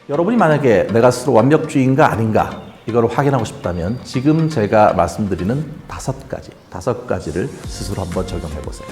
여러분이 만약에 내가 스스로 완벽주의인가 아닌가 이걸 확인하고 싶다면 지금 제가 말씀드리는 다섯 가지를 스스로 한번 적용해 보세요.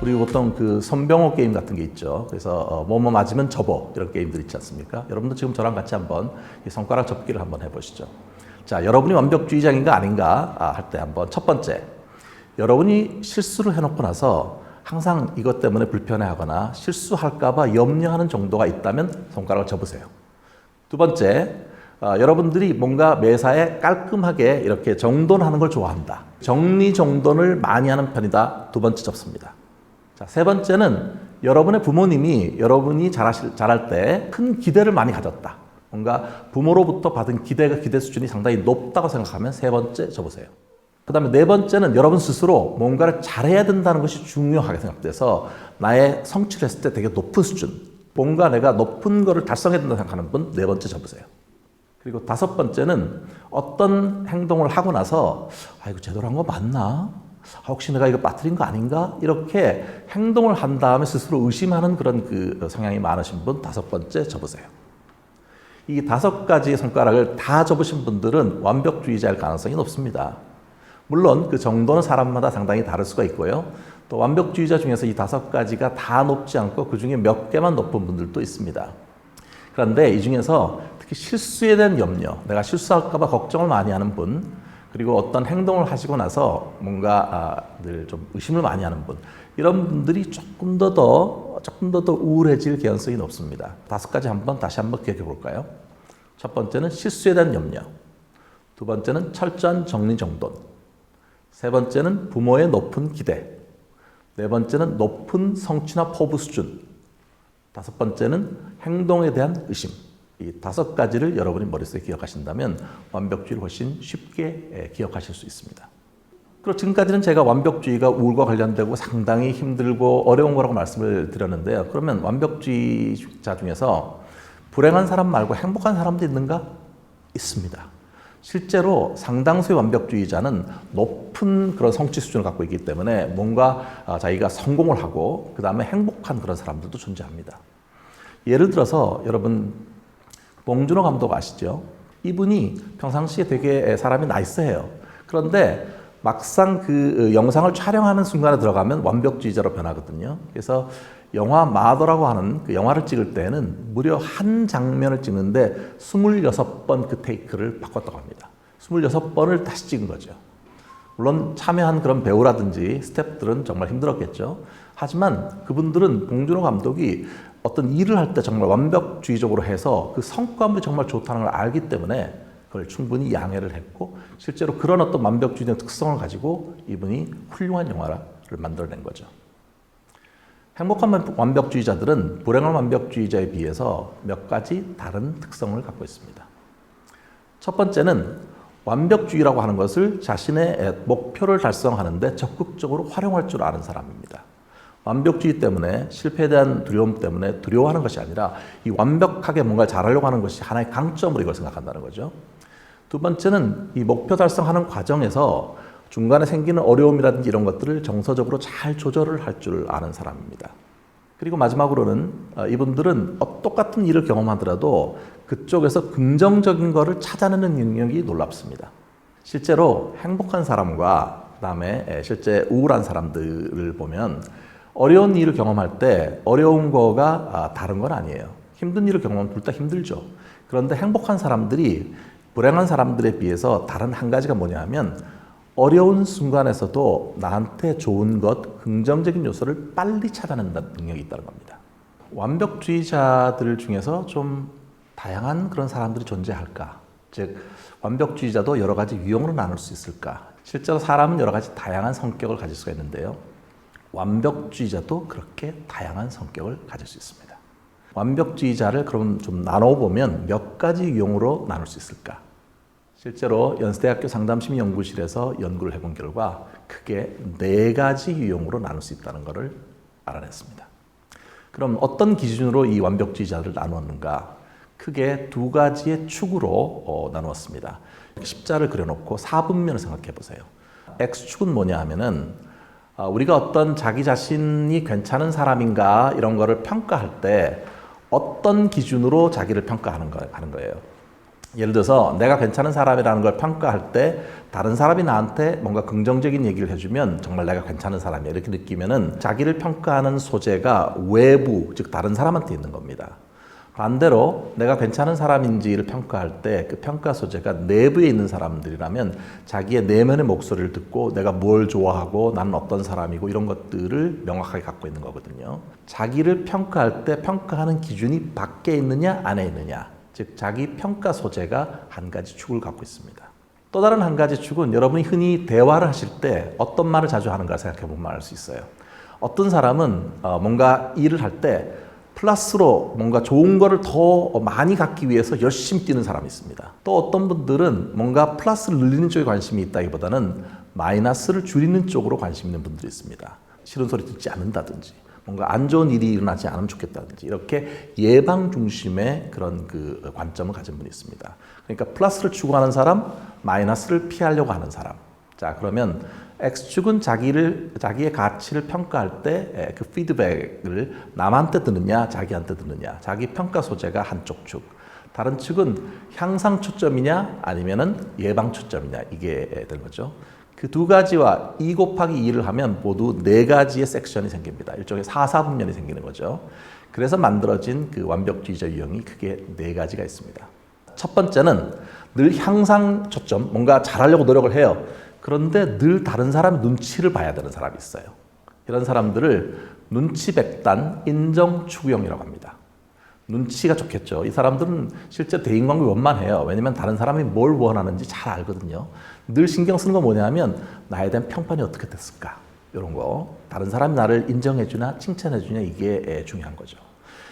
우리 보통 그 손병호 게임 같은 게 있죠. 그래서 뭐뭐 맞으면 접어 이런 게임들 있지 않습니까? 여러분도 지금 저랑 같이 한번 이 손가락 접기를 한번 해보시죠. 자, 여러분이 완벽주의자인가 아닌가 할 때 한번 첫 번째, 여러분이 실수를 해놓고 나서 항상 이것 때문에 불편해하거나 실수할까봐 염려하는 정도가 있다면 손가락을 접으세요. 두 번째, 여러분들이 뭔가 매사에 깔끔하게 이렇게 정돈하는 걸 좋아한다. 정리정돈을 많이 하는 편이다. 두 번째 접습니다. 자, 세 번째는 여러분의 부모님이 여러분이 잘할 때 큰 기대를 많이 가졌다. 뭔가 부모로부터 받은 기대 수준이 상당히 높다고 생각하면 세 번째 접으세요. 그 다음에 네 번째는 여러분 스스로 뭔가를 잘해야 된다는 것이 중요하게 생각돼서 나의 성취를 했을 때 되게 높은 수준, 뭔가 내가 높은 거를 달성해야 된다고 생각하는 분 네 번째 접으세요. 그리고 다섯 번째는 어떤 행동을 하고 나서 이거 제대로 한 거 맞나? 혹시 내가 이거 빠뜨린 거 아닌가? 이렇게 행동을 한 다음에 스스로 의심하는 그런 그 성향이 많으신 분 다섯 번째 접으세요. 이 다섯 가지 손가락을 다 접으신 분들은 완벽주의자일 가능성이 높습니다. 물론 그 정도는 사람마다 상당히 다를 수가 있고요. 또 완벽주의자 중에서 이 다섯 가지가 다 높지 않고 그 중에 몇 개만 높은 분들도 있습니다. 그런데 이 중에서 특히 실수에 대한 염려, 내가 실수할까 봐 걱정을 많이 하는 분, 그리고 어떤 행동을 하시고 나서 뭔가 늘 좀 의심을 많이 하는 분, 이런 분들이 조금 더 우울해질 개연성이 높습니다. 다섯 가지 다시 한번 기억해 볼까요? 첫 번째는 실수에 대한 염려, 두 번째는 철저한 정리정돈, 세 번째는 부모의 높은 기대, 네 번째는 높은 성취나 포부 수준, 다섯 번째는 행동에 대한 의심. 이 다섯 가지를 여러분이 머릿속에 기억하신다면 완벽주의를 훨씬 쉽게 기억하실 수 있습니다. 그리고 지금까지는 제가 완벽주의가 우울과 관련되고 상당히 힘들고 어려운 거라고 말씀을 드렸는데요. 그러면 완벽주의자 중에서 불행한 사람 말고 행복한 사람도 있는가? 있습니다. 실제로 상당수의 완벽주의자는 높은 그런 성취 수준을 갖고 있기 때문에 뭔가 자기가 성공을 하고 그 다음에 행복한 그런 사람들도 존재합니다. 예를 들어서 여러분 봉준호 감독 아시죠? 이분이 평상시에 되게 사람이 나이스해요. 그런데 막상 그 영상을 촬영하는 순간에 들어가면 완벽주의자로 변하거든요. 그래서 영화 마더라고 하는 그 영화를 찍을 때는 무려 한 장면을 찍는데 26번 그 테이크를 바꿨다고 합니다. 26번을 다시 찍은 거죠. 물론 참여한 그런 배우라든지 스태프들은 정말 힘들었겠죠. 하지만 그분들은 봉준호 감독이 어떤 일을 할 때 정말 완벽주의적으로 해서 그 성과물이 정말 좋다는 걸 알기 때문에 그걸 충분히 양해를 했고 실제로 그런 어떤 완벽주의적 특성을 가지고 이분이 훌륭한 영화를 만들어낸 거죠. 행복한 완벽주의자들은 불행한 완벽주의자에 비해서 몇 가지 다른 특성을 갖고 있습니다. 첫 번째는 완벽주의라고 하는 것을 자신의 목표를 달성하는데 적극적으로 활용할 줄 아는 사람입니다. 완벽주의 때문에 실패에 대한 두려움 때문에 두려워하는 것이 아니라 이 완벽하게 뭔가 잘하려고 하는 것이 하나의 강점으로 이걸 생각한다는 거죠. 두 번째는 이 목표 달성하는 과정에서 중간에 생기는 어려움이라든지 이런 것들을 정서적으로 잘 조절을 할 줄 아는 사람입니다. 그리고 마지막으로는 이분들은 똑같은 일을 경험하더라도 그쪽에서 긍정적인 것을 찾아내는 능력이 놀랍습니다. 실제로 행복한 사람과 그다음에 실제 우울한 사람들을 보면 어려운 일을 경험할 때 어려운 거가 다른 건 아니에요. 힘든 일을 경험하면 둘 다 힘들죠. 그런데 행복한 사람들이 불행한 사람들에 비해서 다른 한 가지가 뭐냐 하면 어려운 순간에서도 나한테 좋은 것, 긍정적인 요소를 빨리 찾아낸다는 능력이 있다는 겁니다. 완벽주의자들 중에서 좀 다양한 그런 사람들이 존재할까? 즉, 완벽주의자도 여러 가지 유형으로 나눌 수 있을까? 실제로 사람은 여러 가지 다양한 성격을 가질 수가 있는데요. 완벽주의자도 그렇게 다양한 성격을 가질 수 있습니다. 완벽주의자를 그럼 좀 나눠보면 몇 가지 유형으로 나눌 수 있을까? 실제로 연세대학교 상담심리연구실에서 연구를 해본 결과 크게 4가지 유형으로 나눌 수 있다는 것을 알아냈습니다. 그럼 어떤 기준으로 이 완벽주의자들을 나누었는가? 크게 2가지의 축으로 나누었습니다. 십자를 그려놓고 4분면을 생각해 보세요. X축은 뭐냐 하면은 우리가 어떤 자기 자신이 괜찮은 사람인가 이런 거를 평가할 때 어떤 기준으로 자기를 평가하는 거예요. 예를 들어서 내가 괜찮은 사람이라는 걸 평가할 때 다른 사람이 나한테 뭔가 긍정적인 얘기를 해주면 정말 내가 괜찮은 사람이야 이렇게 느끼면은 자기를 평가하는 소재가 외부, 즉 다른 사람한테 있는 겁니다. 반대로 내가 괜찮은 사람인지를 평가할 때 그 평가 소재가 내부에 있는 사람들이라면 자기의 내면의 목소리를 듣고 내가 뭘 좋아하고 나는 어떤 사람이고 이런 것들을 명확하게 갖고 있는 거거든요. 자기를 평가할 때 평가하는 기준이 밖에 있느냐 안에 있느냐, 즉 자기 평가 소재가 한 가지 축을 갖고 있습니다. 또 다른 한 가지 축은 여러분이 흔히 대화를 하실 때 어떤 말을 자주 하는가 생각해 보면 알 수 있어요. 어떤 사람은 뭔가 일을 할 때 플러스로 뭔가 좋은 거를 더 많이 갖기 위해서 열심히 뛰는 사람이 있습니다. 또 어떤 분들은 뭔가 플러스를 늘리는 쪽에 관심이 있다기보다는 마이너스를 줄이는 쪽으로 관심 있는 분들이 있습니다. 싫은 소리 듣지 않는다든지 뭔가 안 좋은 일이 일어나지 않으면 좋겠다든지 이렇게 예방 중심의 그런 그 관점을 가진 분이 있습니다. 그러니까 플러스를 추구하는 사람, 마이너스를 피하려고 하는 사람. 자, 그러면 X축은 자기의 가치를 평가할 때 그 피드백을 남한테 드느냐, 자기한테 드느냐, 자기 평가 소재가 한쪽 축. 다른 축은 향상 초점이냐, 아니면은 예방 초점이냐, 이게 되는 거죠. 그 두 가지와 2 곱하기 2를 하면 모두 4가지의 섹션이 생깁니다. 일종의 4사분면이 생기는 거죠. 그래서 만들어진 그 완벽주의자 유형이 크게 4가지가 있습니다. 첫 번째는 늘 향상 초점, 뭔가 잘하려고 노력을 해요. 그런데 늘 다른 사람 눈치를 봐야 되는 사람이 있어요. 이런 사람들을 눈치 백단 인정 추구형이라고 합니다. 눈치가 좋겠죠. 이 사람들은 실제 대인관계 원만해요. 왜냐면 다른 사람이 뭘 원하는지 잘 알거든요. 늘 신경 쓰는 건 뭐냐면 나에 대한 평판이 어떻게 됐을까? 이런 거. 다른 사람이 나를 인정해주나 칭찬해주냐 이게 중요한 거죠.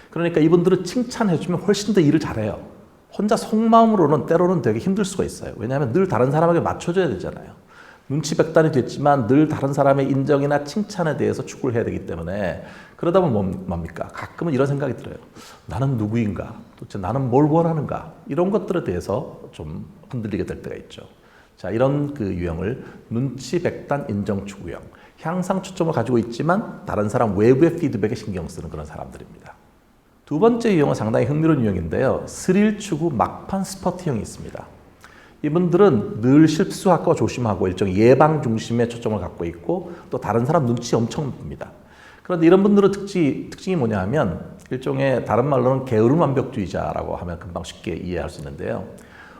그러니까 이분들은 칭찬해주면 훨씬 더 일을 잘해요. 혼자 속마음으로는 때로는 되게 힘들 수가 있어요. 왜냐하면 늘 다른 사람에게 맞춰줘야 되잖아요. 눈치 백단이 됐지만 늘 다른 사람의 인정이나 칭찬에 대해서 추구를 해야 되기 때문에 그러다 보면 뭡니까? 가끔은 이런 생각이 들어요. 나는 누구인가? 도대체 나는 뭘 원하는가? 이런 것들에 대해서 좀 흔들리게 될 때가 있죠. 자, 이런 그 유형을 눈치 백단 인정 추구형. 향상 초점을 가지고 있지만 다른 사람 외부의 피드백에 신경 쓰는 그런 사람들입니다. 두 번째 유형은 상당히 흥미로운 유형인데요. 스릴 추구 막판 스퍼트형이 있습니다. 이분들은 늘 실수하고 조심하고 일종의 예방 중심의 초점을 갖고 있고 또 다른 사람 눈치 엄청 봅니다. 그런데 이런 분들의 특징이 뭐냐 하면 일종의 다른 말로는 게으른 완벽주의자라고 하면 금방 쉽게 이해할 수 있는데요.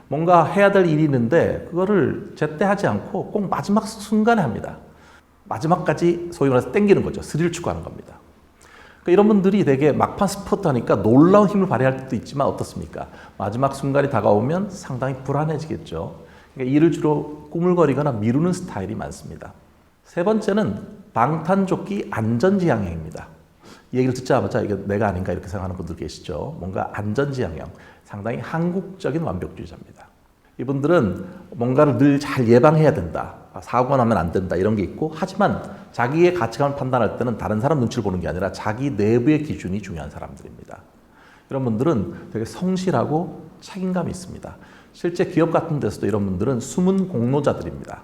뭔가 해야 될 일이 있는데 그거를 제때 하지 않고 꼭 마지막 순간에 합니다. 마지막까지 소위 말해서 땡기는 거죠. 스릴 추구하는 겁니다. 그러니까 이런 분들이 되게 막판 스포트 하니까 놀라운 힘을 발휘할 때도 있지만 어떻습니까? 마지막 순간이 다가오면 상당히 불안해지겠죠. 그러니까 일을 주로 꾸물거리거나 미루는 스타일이 많습니다. 세 번째는 방탄조끼 안전지향형입니다. 이 얘기를 듣자마자 이게 내가 아닌가 이렇게 생각하는 분들 계시죠. 뭔가 안전지향형, 상당히 한국적인 완벽주의자입니다. 이분들은 뭔가를 늘 잘 예방해야 된다. 사고가 나면 안 된다 이런 게 있고 하지만 자기의 가치관을 판단할 때는 다른 사람 눈치를 보는 게 아니라 자기 내부의 기준이 중요한 사람들입니다. 이런 분들은 되게 성실하고 책임감이 있습니다. 실제 기업 같은 데서도 이런 분들은 숨은 공로자들입니다.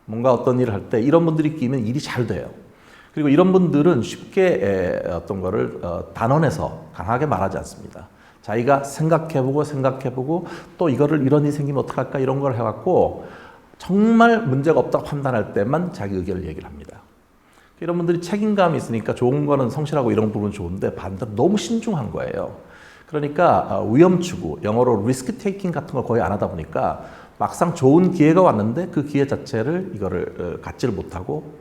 뭔가 어떤 일을 할 때 이런 분들이 끼면 일이 잘 돼요. 그리고 이런 분들은 쉽게 어떤 거를 단언해서 강하게 말하지 않습니다. 자기가 생각해보고 또 이거를 이런 일이 생기면 어떡할까 이런 걸 해갖고 정말 문제가 없다고 판단할 때만 자기 의견을 얘기를 합니다. 이런 분들이 책임감이 있으니까 좋은 거는 성실하고 이런 부분은 좋은데 반대로 너무 신중한 거예요. 그러니까 위험 추구, 영어로 리스크 테이킹 같은 걸 거의 안 하다 보니까 막상 좋은 기회가 왔는데 그 기회 자체를 이거를 갖지를 못하고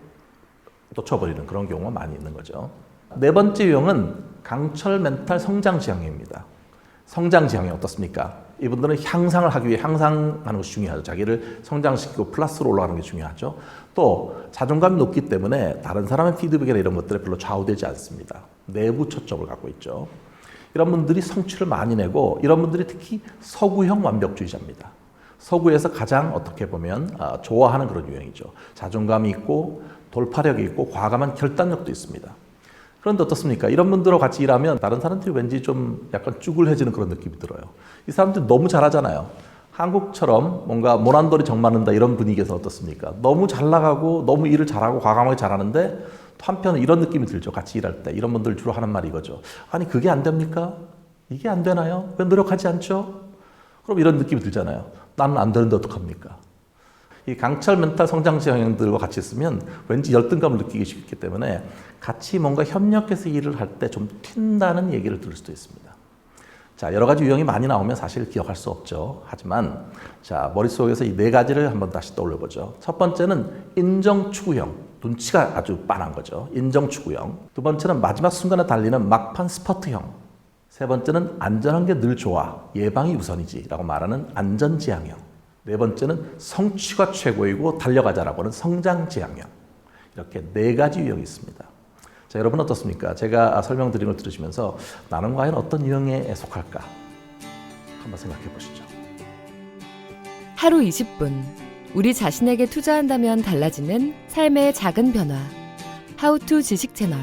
놓쳐버리는 그런 경우가 많이 있는 거죠. 네 번째 유형은 강철 멘탈 성장 지향입니다. 성장 지향이 어떻습니까? 이분들은 향상을 하기 위해 향상하는 것이 중요하죠. 자기를 성장시키고 플러스로 올라가는 게 중요하죠. 또 자존감이 높기 때문에 다른 사람의 피드백이나 이런 것들에 별로 좌우되지 않습니다. 내부 초점을 갖고 있죠. 이런 분들이 성취를 많이 내고 이런 분들이 특히 서구형 완벽주의자입니다. 서구에서 가장 어떻게 보면 좋아하는 그런 유형이죠. 자존감이 있고 돌파력이 있고 과감한 결단력도 있습니다. 그런데 어떻습니까? 이런 분들하고 같이 일하면 다른 사람들이 왠지 좀 약간 쭈글해지는 그런 느낌이 들어요. 이 사람들이 너무 잘하잖아요. 한국처럼 뭔가 모난돌이 정맞는다 이런 분위기에서 어떻습니까? 너무 잘 나가고 너무 일을 잘하고 과감하게 잘하는데 또 한편은 이런 느낌이 들죠. 같이 일할 때. 이런 분들 주로 하는 말이 이거죠. 아니 그게 안 됩니까? 이게 안 되나요? 왜 노력하지 않죠? 그럼 이런 느낌이 들잖아요. 나는 안 되는데 어떡합니까? 이 강철 멘탈 성장 지향형들과 같이 있으면 왠지 열등감을 느끼기 쉽기 때문에 같이 뭔가 협력해서 일을 할 때 좀 튄다는 얘기를 들을 수도 있습니다. 자, 여러 가지 유형이 많이 나오면 사실 기억할 수 없죠. 하지만 자, 머릿속에서 이 네 가지를 한번 다시 떠올려 보죠. 첫 번째는 인정 추구형. 눈치가 아주 빤한 거죠. 인정 추구형. 두 번째는 마지막 순간에 달리는 막판 스퍼트형. 세 번째는 안전한 게 늘 좋아. 예방이 우선이지라고 말하는 안전지향형. 네 번째는 성취가 최고이고 달려가자라고 하는 성장지향형. 이렇게 네 가지 유형이 있습니다. 자, 여러분 어떻습니까? 제가 설명드린 걸 들으시면서 나는 과연 어떤 유형에 속할까? 한번 생각해 보시죠. 하루 20분. 우리 자신에게 투자한다면 달라지는 삶의 작은 변화. 하우투 지식 채널.